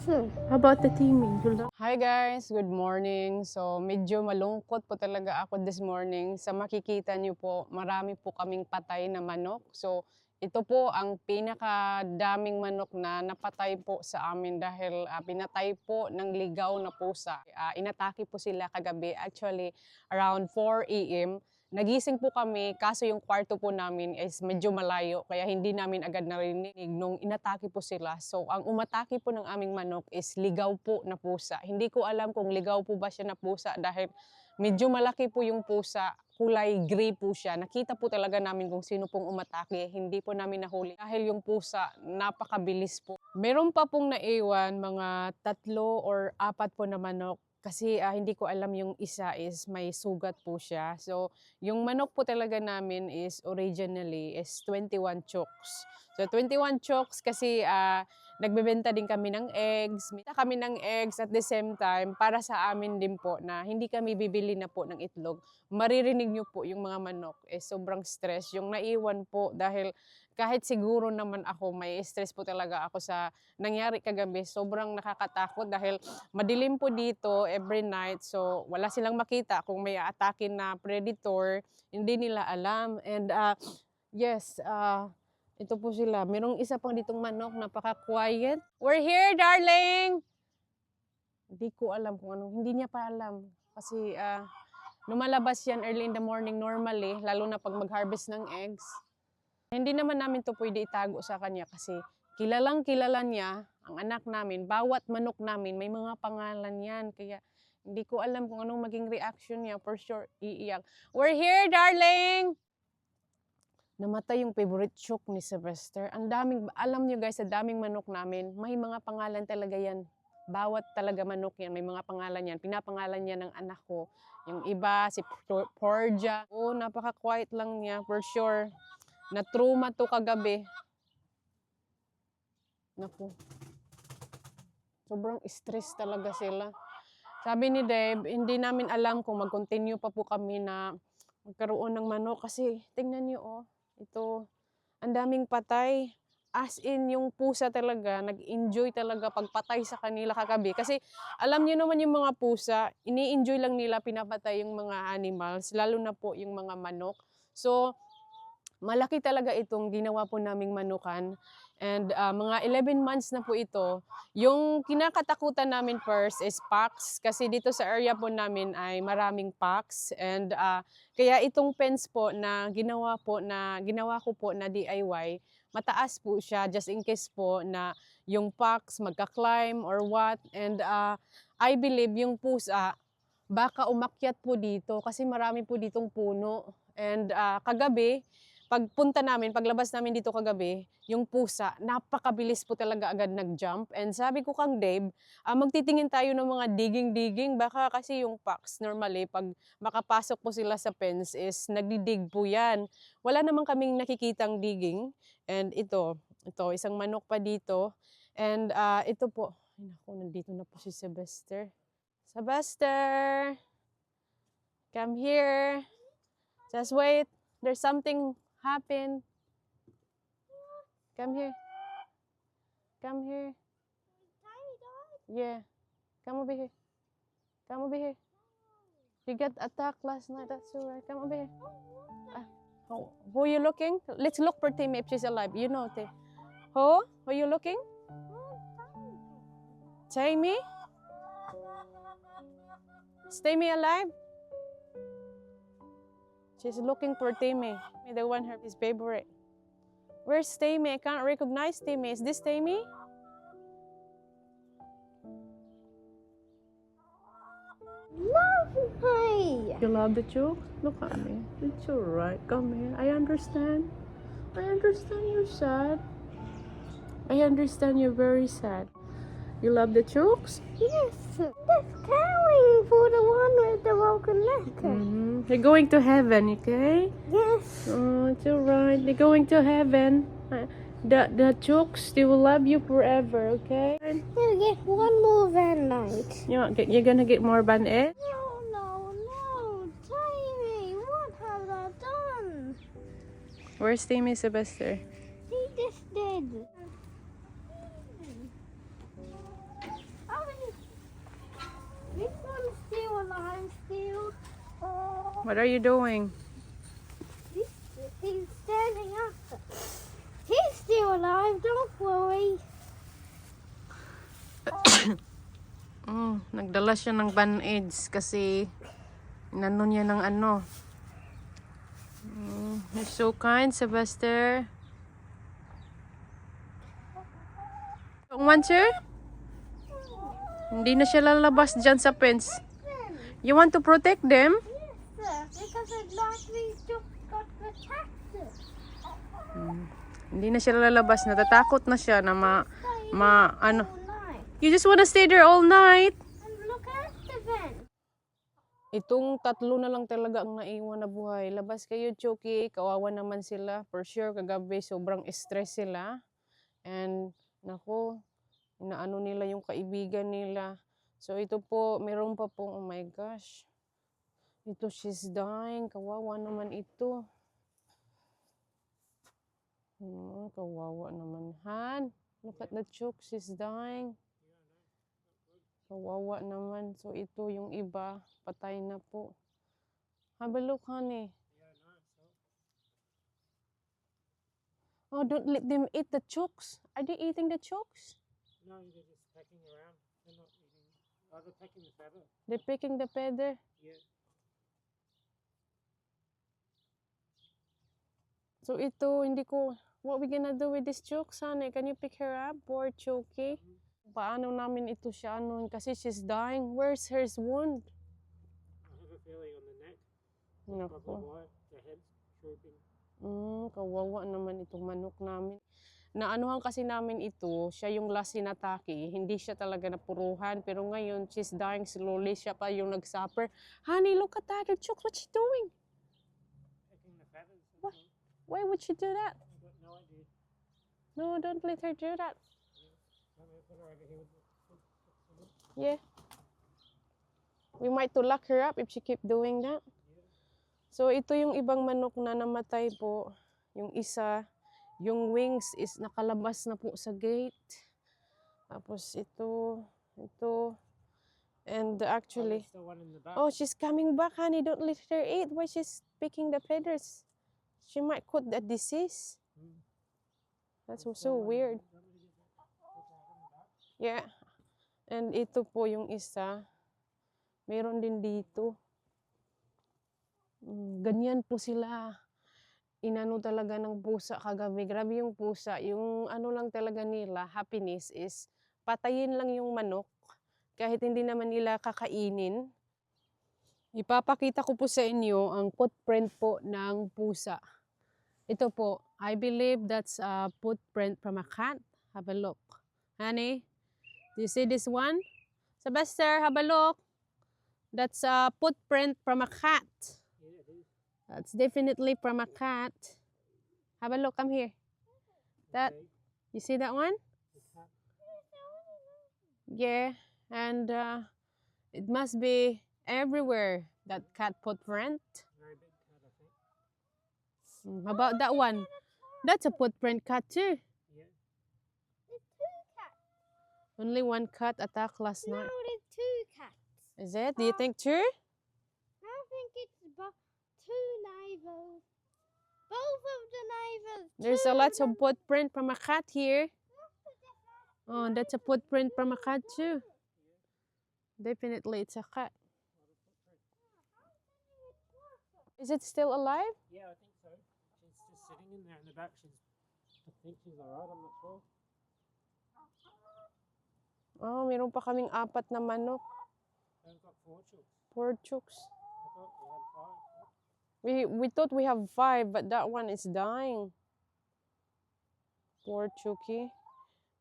How about the teaming? Hi guys, good morning. So medyo malungkot po talaga ako this morning. Sa makikita niyo po, marami po kaming patay na manok. So ito po ang pinakadaming manok na napatay po sa amin dahil pinatay po ng ligaw na pusa. Inatake po sila kagabi, actually around 4 a.m. Nagising po kami, kaso yung kwarto po namin is medyo malayo, kaya hindi namin agad narinig nung inatake po sila. So, ang umatake po ng aming manok is ligaw po na pusa. Hindi ko alam kung ligaw po ba siya na pusa dahil medyo malaki po yung pusa, kulay gray po siya. Nakita po talaga namin kung sino pong umatake, hindi po namin nahuli. Dahil yung pusa, napakabilis po. Meron pa pong naiwan, mga 3 or 4 po na manok. Kasi hindi ko alam yung isa is may sugat po siya. So, yung manok po talaga namin is originally is 21 chooks. So 21 chooks kasi nagbebenta din kami ng eggs. Benta kami ng eggs at the same time para sa amin din po na hindi kami bibili na po ng itlog. Maririnig nyo po yung mga manok sobrang stress. Yung naiwan po dahil kahit siguro naman ako may stress po talaga ako sa nangyari kagabi. Sobrang nakakatakot dahil madilim po dito every night. So wala silang makita kung may atake na predator. Hindi nila alam. And yes, ito po sila. Merong isa pang ditong manok, napaka-quiet. We're here, darling! Hindi ko alam kung ano. Hindi niya pa alam. Kasi lumalabas yan early in the morning normally, lalo na pag mag-harvest ng eggs. Hindi naman namin to pwede itago sa kanya kasi kilalang kilala niya, ang anak namin, bawat manok namin, may mga pangalan yan. Kaya hindi ko alam kung anong maging reaction niya. For sure, iiyak. We're here, darling! Namatay yung favorite chook ni Sylvester. Ang daming, alam niyo guys, sa daming manok namin, may mga pangalan talaga yan. Bawat talaga manok yan, may mga pangalan yan. Pinapangalan niya ng anak ko. Yung iba, si Porja. Oh, napaka-quiet lang niya, for sure. Na-trauma to kagabi. Naku. Sobrang stress talaga sila. Sabi ni Deb, hindi namin alam kung mag-continue pa po kami na magkaroon ng manok. Kasi tingnan niyo oh, ito, ang daming patay. As in, yung pusa talaga, nag-enjoy talaga pagpatay sa kanila kagabi. Kasi alam niyo naman yung mga pusa, ini-enjoy lang nila pinapatay yung mga animals, lalo na po yung mga manok. So, malaki talaga itong ginawa po naming manukan. And mga 11 months na po ito. Yung kinakatakutan namin first is pox. Kasi dito sa area po namin ay maraming pox. And kaya itong fence po na ginawa ko po na DIY, mataas po siya just in case po na yung pox magka-climb or what. And I believe yung pusa, baka umakyat po dito kasi marami po ditong puno. And kagabi, pagpunta namin, paglabas namin dito kagabi, yung pusa, napakabilis po talaga agad nag-jump. And sabi ko kang Dave, magtitingin tayo ng mga digging-digging. Baka kasi yung fox, normally, pag makapasok po sila sa fence is nagdidig po yan. Wala naman kaming nakikitang digging. And ito, isang manok pa dito. And ito po, ay naku, nandito na po si Sylvester. Sylvester! Come here. Just wait. There's something happen. Come here. Come here. Yeah. Come over here. Come over here. You got attacked last night. That's alright. Come over here. Who are you looking? Let's look for Timmy if she's alive. You know, Timmy. Who? Who are you looking? Timmy? Is Timmy alive? She's looking for Timmy. The one her his favorite. Where's Timmy? I can't recognize Timmy. Is this Timmy? Lovely. You love the joke? Look at me. It's alright. Come here. I understand. I understand you're sad. I understand you're very sad. You love the jokes? Yes. That's caring for the one with the broken leg. You're going to heaven, okay? Yes. Oh, it's alright. They're going to heaven. The jokes, they will love you forever, okay? You get one more van night. You're gonna get more band-aid? No. Timmy, what have I done? Where's Timmy, Sylvester? He just did. What are you doing? He's standing up. He's still alive, don't worry. Nagdala siya ng band-aids kasi inano niya ng ano. You're so kind, Sylvester. Don't want to? Hindi na siya lalabas dyan sa fence. You want to protect them? Yes, sir, because I'd like these just got protected. Hindi na siya lalabas. Natatakot na siya na ano. All night. You just wanna stay there all night? And look at the vent. Itong tatlo na lang talaga ang naiwan na buhay. Labas kayo, Chucky. Kawawa naman sila. For sure, kagabi sobrang stress sila. And, nako, inaano nila yung kaibigan nila. So, ito po, meron pa po, oh my gosh. Ito, she's dying. Kawawa naman ito. Kawawa naman. Han, look at the chook. She's dying. Kawawa naman. So, ito yung iba. Patay na po. Have a look, honey. Oh, don't let them eat the chooks. Are they eating the chooks? No, they're just pecking around. They're not eating. Oh, they're pecking the feather. They're picking the feather. Yeah. So ito, hindi ko, what we gonna do with this chooks, honey? Can you pick her up? Poor Chooky. Paano namin ito siya, ano, kasi she's dying. Where's her wound? I have a feeling on the neck. Nako. Probably why the head's drooping. Kawawa naman itong manok namin. Naanuhan kasi namin ito, siya yung last inatake. Hindi siya talaga napuruhan. Pero ngayon, she's dying slowly. Siya pa yung nagsuffer. Honey, look at that. Her chooks, what's she doing? Pecking the feathers. What? Why would she do that? I've got no idea. No, don't let her do that. Let me put her over here with the Yeah. We might to lock her up if she keep doing that. So, ito yung ibang manok na namatay po. Yung isa, yung wings is nakalabas na po sa gate. Tapos ito. And actually, There's still one in the back. oh, she's coming back, honey. Don't let her eat. Why she's picking the feathers? She might caught that disease. That's so weird. Yeah. And ito po yung isa. Meron din dito. Ganyan po sila. Inano talaga ng pusa kagabi. Grabe yung pusa. Yung ano lang talaga nila, happiness is patayin lang yung manok. Kahit hindi naman nila kakainin. Ipapakita ko po sa inyo ang footprint po ng pusa. Ito po, I believe that's a footprint from a cat. Have a look. Honey, do you see this one? Sylvester, have a look. That's a footprint from a cat. Yeah, it is. That's definitely from a cat. Have a look, come here. That, Okay. you see that one? The cat. Yeah, and it must be everywhere, that cat footprint. Very big cat, I think. How about that one? That's a footprint cat too. Yeah. There's two cats. Only one cat attacked last No, night. there's two cats. Is it? Do you think two? I think it's two neighbors. Both of the neighbors. There's a lot of footprint from a cat here. Oh, that's a footprint from a cat too. Definitely it's a cat. Is it still alive? Yeah, I think so. She's just sitting in there in the back. I think she's alright, I'm not sure. Oh, meron pa kaming 4 na manok. I've got 4 chooks. 4 chooks. I thought we had 5. We thought we have 5, but that one is dying. Poor Chucky.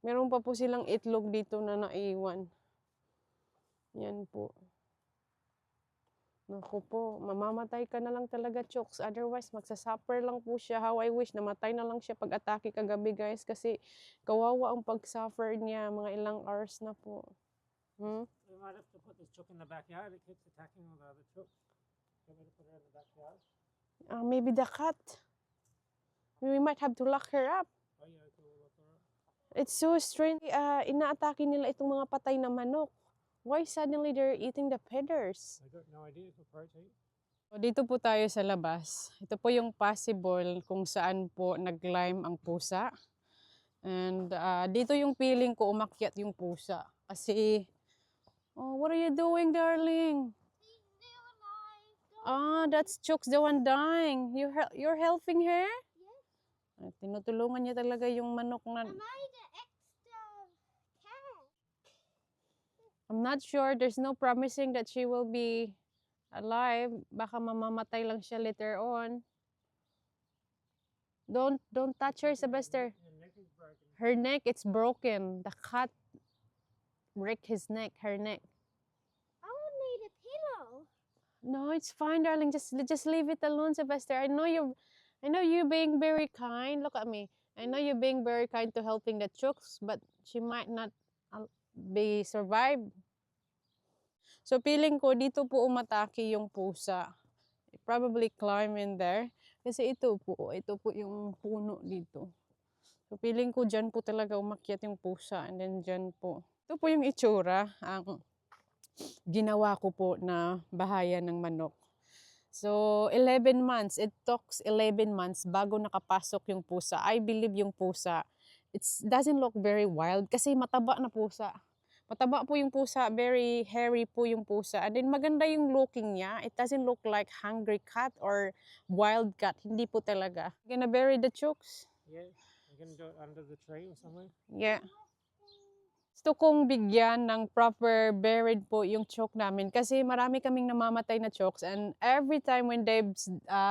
Meron pa po silang itlog dito na naiwan. Yan po. Naku po, mamamatay ka na lang talaga, chooks. Otherwise, magsasuffer lang po siya. How I wish namatay na lang siya pag atake kagabi, guys. Kasi kawawa ang pag-suffer niya. Mga ilang hours na po. We might have to put this chook in the backyard. It keeps attacking all the other chooks. Do you want me to put her in the backyard? Maybe the cat. We might have to lock her up. Oh yeah, okay, we'll lock her up. It's so strange. Inaatake nila itong mga patay na manok. Why suddenly they're eating the feathers? I got no idea for protein. So, dito po tayo sa labas. Ito po yung possible kung saan po nag-climb ang pusa. And dito yung feeling ko umakyat yung pusa. Kasi, oh, what are you doing, darling? Ah, that's Chooks, the one dying. You're helping her? Tinutulungan niya talaga yung manok na... Am I the extra cat? I'm not sure. There's no promising that she will be alive. Baka mamamatay lang siya later on. Don't touch her, Sylvester. Your neck is broken. Her neck, it's broken. The cat break his neck, her neck. I would need a pillow. No, it's fine, darling. Just leave it alone, Sylvester. I know you're being very kind. Look at me. I know you're being very kind to helping the chooks, but she might not be survived. So feeling ko dito po umatake yung pusa. It probably climb in there. Kasi ito po yung puno dito. So feeling ko dyan po talaga umakyat yung pusa, and then dyan po. Ito po yung itsura, ang ginawa ko po na bahayan ng manok. So 11 months, it took 11 months bago nakapasok yung pusa. I believe yung pusa, it doesn't look very wild kasi mataba na pusa. Mataba po yung pusa, very hairy po yung pusa. And then maganda yung looking niya. It doesn't look like hungry cat or wild cat. Hindi po talaga. Gonna bury the chooks? Yeah, I'm gonna do it under the tree or somewhere. Yeah. Gusto kong bigyan ng proper buried po yung chook namin kasi marami kaming namamatay na chooks, and every time when they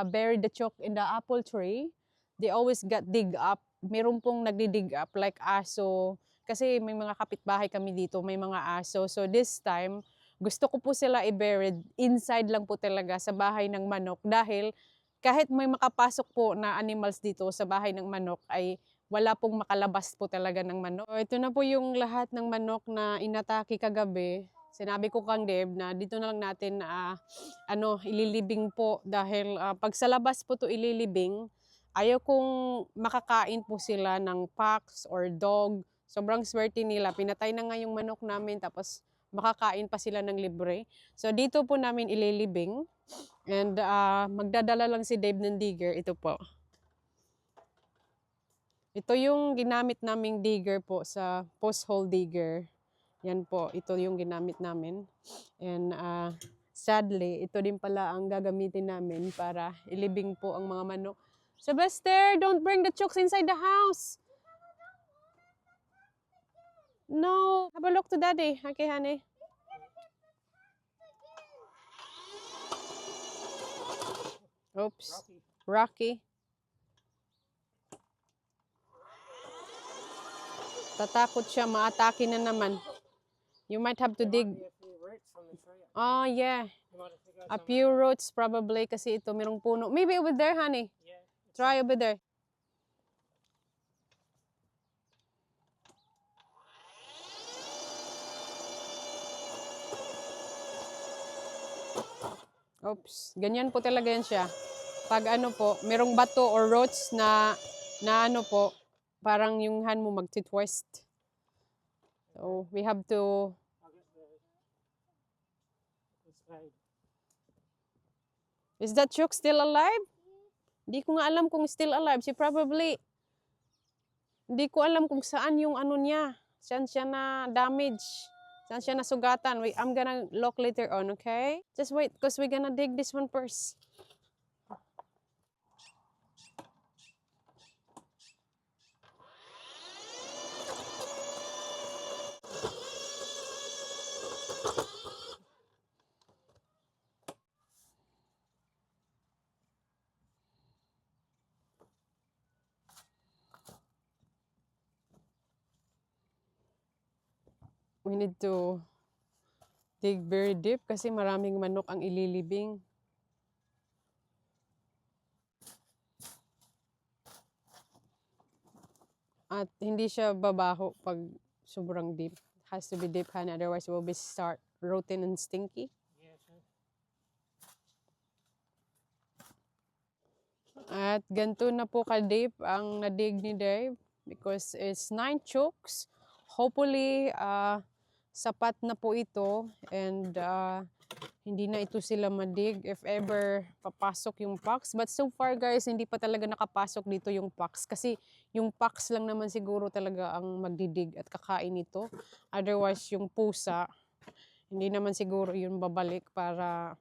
buried the chook in the apple tree, they always got dig up. Meron pong nagdi-dig up like aso. Kasi may mga kapitbahay kami dito, may mga aso. So this time, gusto ko po sila i-buried inside lang po talaga sa bahay ng manok dahil kahit may makapasok po na animals dito sa bahay ng manok ay wala pong makalabas po talaga ng manok. So, ito na po yung lahat ng manok na inatake kagabi. Sinabi ko kang Deb na dito na lang natin ililibing po dahil pag sa labas po to ililibing, ayaw kong makakain po sila ng fox or dog. Sobrang swerte nila. Pinatay na nga yung manok namin tapos makakain pa sila ng libre. So dito po namin ililibing. And magdadala lang si Dave ng digger. Ito po. Ito yung ginamit naming digger po sa post hole digger. Yan po. Ito yung ginamit namin. And sadly, ito din pala ang gagamitin namin para ilibing po ang mga manok. Sylvester, don't bring the chooks inside the house. No, have a look to daddy. Okay, honey. Oops. Rocky. Tatakot siya, maatake na naman. You might have to dig. A few roots on the tree. Oh, yeah. You might have to go A somewhere. few roots probably kasi ito merong puno. Maybe over there, honey. Yeah. Try over there. Oops, ganyan po talaga yan siya. Pag ano po, merong bato or roots na ano po, parang yung hand mo magti-twist. So, we have to... I'll get the spade. Is that chook still alive? Hindi ko nga alam kung still alive. She probably... Hindi ko alam kung saan yung ano niya. Saan siya na damage. Saan siya nasugatan. Wait, I'm gonna look later on, okay? Just wait, because we're gonna dig this one first. We need to dig very deep kasi maraming manok ang ililibing. At hindi siya babaho pag sobrang deep. It has to be deep, honey, otherwise it will be start rotten and stinky. Yeah, sure. At ganito na po ka-deep ang nadig ni Dave because it's 9 chooks. Hopefully, sapat na po ito and hindi na ito sila madig if ever papasok yung fox. But so far guys, hindi pa talaga nakapasok dito yung fox kasi yung fox lang naman siguro talaga ang magdidig at kakain ito. Otherwise yung pusa, hindi naman siguro yun babalik para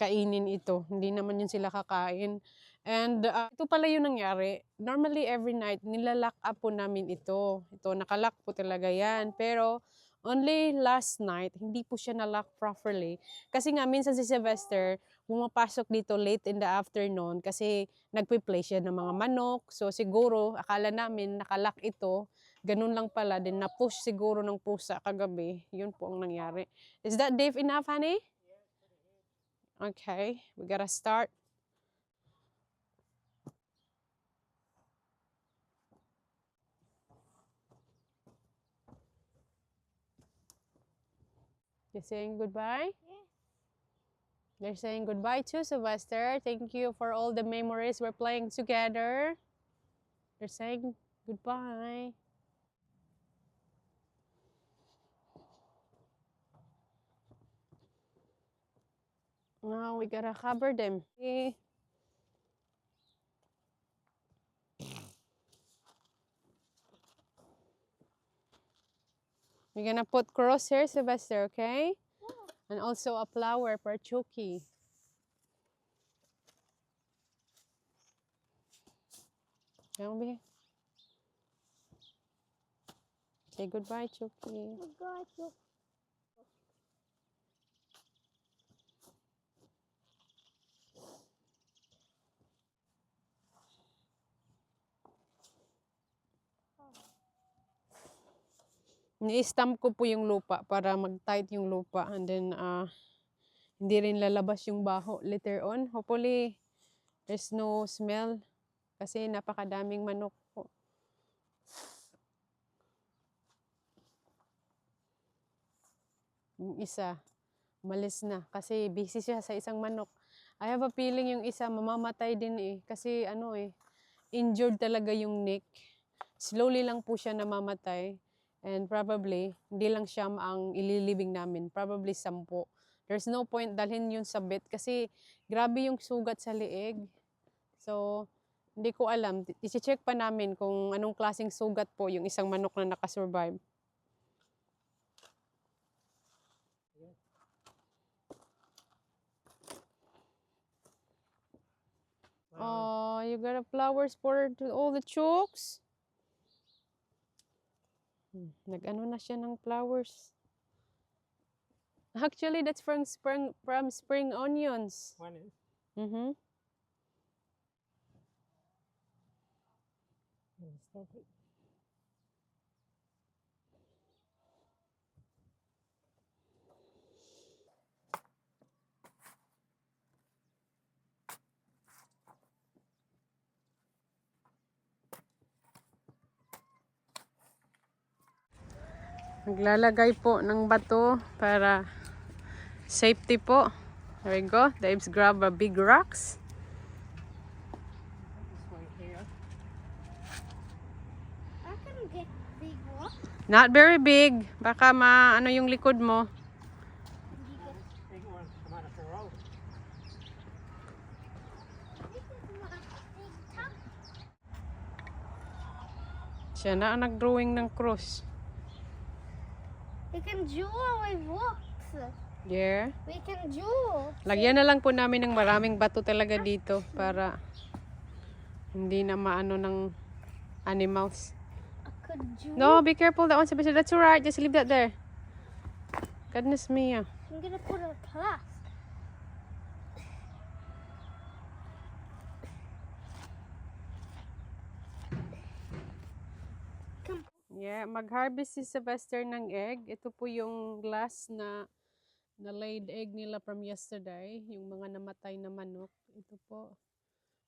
kainin ito. Hindi naman yun sila kakain. And ito pala yung nangyari. Normally every night nilalock up po namin ito. Ito nakalock po talaga yan. Pero only last night, hindi po siya na-lock properly. Kasi nga, minsan si Sylvester, pumapasok dito late in the afternoon kasi nagpe-play siya ng mga manok. So siguro, akala namin nakalock ito. Ganun lang pala. Then na-push siguro ng pusa kagabi. Yun po ang nangyari. Is that deep enough, honey? Okay, we gotta start. You saying goodbye? Yes. They're saying goodbye to Sylvester. Thank you for all the memories we're playing together. They're saying goodbye. Now we gotta cover them. Okay. We're gonna put cross here, Sylvester, okay? And also a flower for Chucky. Come here. Say goodbye, Chucky. Got you. Ni-stamp ko po yung lupa para mag-tight yung lupa and then hindi rin lalabas yung baho later on. Hopefully, there's no smell kasi napakadaming manok po. Yung isa, malis na kasi busy siya sa isang manok. I have a feeling yung isa mamamatay din kasi injured talaga yung neck. Slowly lang po siya namamatay. And probably, hindi lang siya ang ililibing namin. Probably 10. There's no point dalhin yun sa vet kasi grabe yung sugat sa liig. So, hindi ko alam. I-check pa namin kung anong klaseng sugat po yung isang manok na nakasurvive. Oh, you got a flowers for all the chooks? Nag-ano na siya ng flowers. Actually, that's from spring onions. One is. Mm-hmm. Stop it. Naglalagay po ng bato para safety po. There we go. Dave's grab a big rocks. This one here. I can get big one. Not very big. Baka ano yung likod mo. Big one. Come out of the road. This is my big top. Siya na ang nag-drawing ng cross. We can jewel with rocks. Yeah. We can jewel. Lagyan na lang po namin ng maraming bato talaga dito para hindi na maano ng animals. I could jewel. No, be careful. That one's a bit. That's alright. Just leave that there. Goodness me. I'm gonna put a plus. Come. Yeah, mag-harvest si Sylvester ng egg. Ito po yung last na laid egg nila from yesterday. Yung mga namatay na manok. Ito po.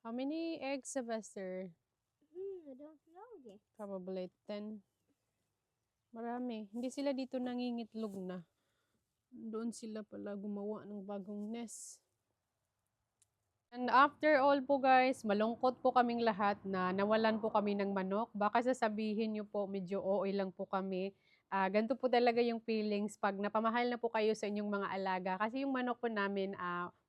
How many eggs, Sylvester? I don't know yet. Probably 10. Marami. Hindi sila dito nangingitlog na. Doon sila pala gumawa ng bagong nest. And after all po guys, malungkot po kaming lahat na nawalan po kami ng manok. Baka sasabihin nyo po medyo OA lang po kami. Ganito po talaga yung feelings pag napamahal na po kayo sa inyong mga alaga. Kasi yung manok po namin,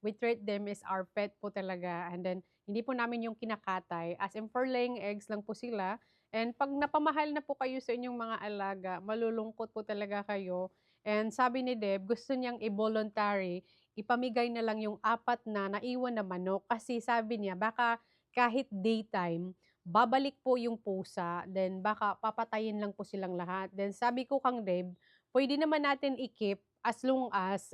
we treat them as our pet po talaga. And then, hindi po namin yung kinakatay. As in, for laying eggs lang po sila. And pag napamahal na po kayo sa inyong mga alaga, malulungkot po talaga kayo. And sabi ni Deb, gusto niyang i-voluntary, ipamigay na lang yung 4 na naiwan na manok. Kasi sabi niya, baka kahit daytime, babalik po yung pusa, then baka papatayin lang po silang lahat. Then sabi ko kang Deb, pwede naman natin i-keep as long as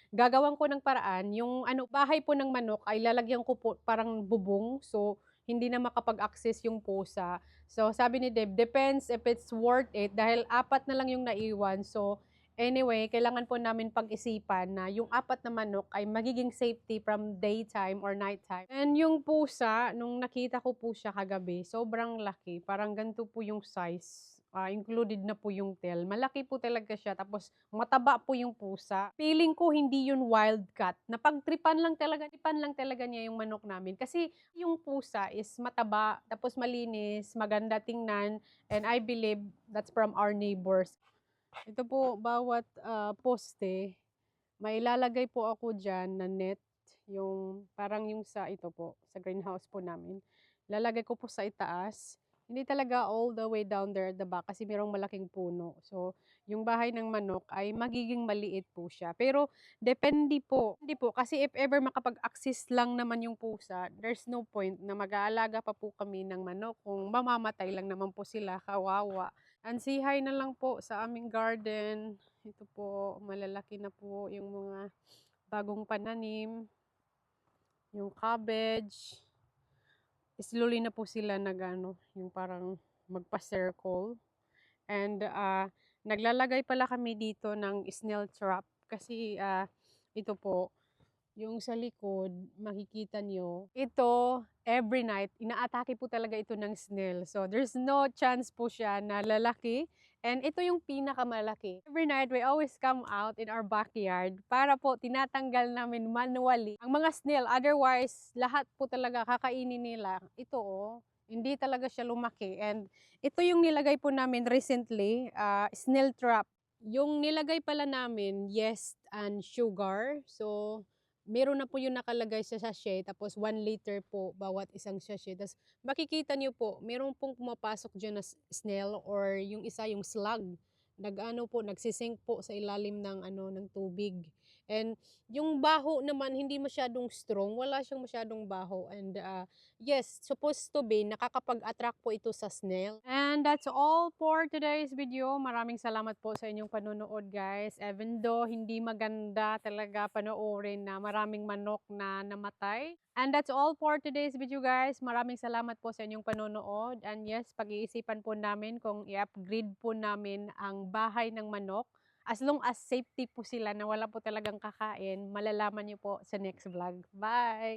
gagawan ko ng paraan, yung bahay po ng manok ay lalagyan ko po parang bubong, so hindi na makapag-access yung pusa. So sabi ni Deb, depends if it's worth it, dahil 4 na lang yung naiwan, so anyway, kailangan po namin pag-isipan na yung 4 na manok ay magiging safety from daytime or nighttime. And yung pusa, nung nakita ko po siya kagabi, sobrang laki. Parang ganito po yung size. Included na po yung tail. Malaki po talaga siya. Tapos mataba po yung pusa. Feeling ko hindi yun wildcat. Napagtripan lang talaga niya yung manok namin. Kasi yung pusa is mataba, tapos malinis, maganda tingnan. And I believe that's from our neighbors. Ito po, bawat poste, may ilalagay po ako dyan na net, yung parang yung sa ito po, sa greenhouse po namin. Lalagay ko po sa itaas. Hindi talaga all the way down there at the back kasi mayroong malaking puno. So, yung bahay ng manok ay magiging maliit po siya. Pero, depende po. Hindi po, kasi if ever makapag-access lang naman yung pusa, there's no point na mag-aalaga pa po kami ng manok kung mamamatay lang naman po sila, kawawa. And say hi na lang po sa aming garden. Ito po, malalaki na po yung mga bagong pananim. Yung cabbage. Slowly na po sila yung parang magpa-circle. And naglalagay pala kami dito ng snail trap. Kasi ito po, yung sa likod, makikita nyo, ito, every night, inaatake po talaga ito ng snail. So, there's no chance po siya na lalaki. And ito yung pinakamalaki. Every night, we always come out in our backyard para po tinatanggal namin manually ang mga snail. Otherwise, lahat po talaga kakainin nila. Ito hindi talaga siya lumaki. And ito yung nilagay po namin recently, snail trap. Yung nilagay pala namin, yeast and sugar. So, meron na po yung nakalagay sa sachet, tapos 1 liter po bawat isang sachet. Tapos makikita niyo po, meron pong pumapasok dyan na snail or yung isa yung slug. Nagsisink po sa ilalim ng tubig. And yung baho naman, hindi masyadong strong, wala siyang masyadong baho. And yes, supposed to be, nakakapag-attract po ito sa snail. And that's all for today's video. Maraming salamat po sa inyong panonood, guys. Even though hindi maganda talaga panoorin na maraming manok na namatay. And that's all for today's video, guys. Maraming salamat po sa inyong panonood. And yes, pag-iisipan po namin kung i-upgrade po namin ang bahay ng manok. As long as safety po sila na wala po talagang kakain, malalaman niyo po sa next vlog. Bye!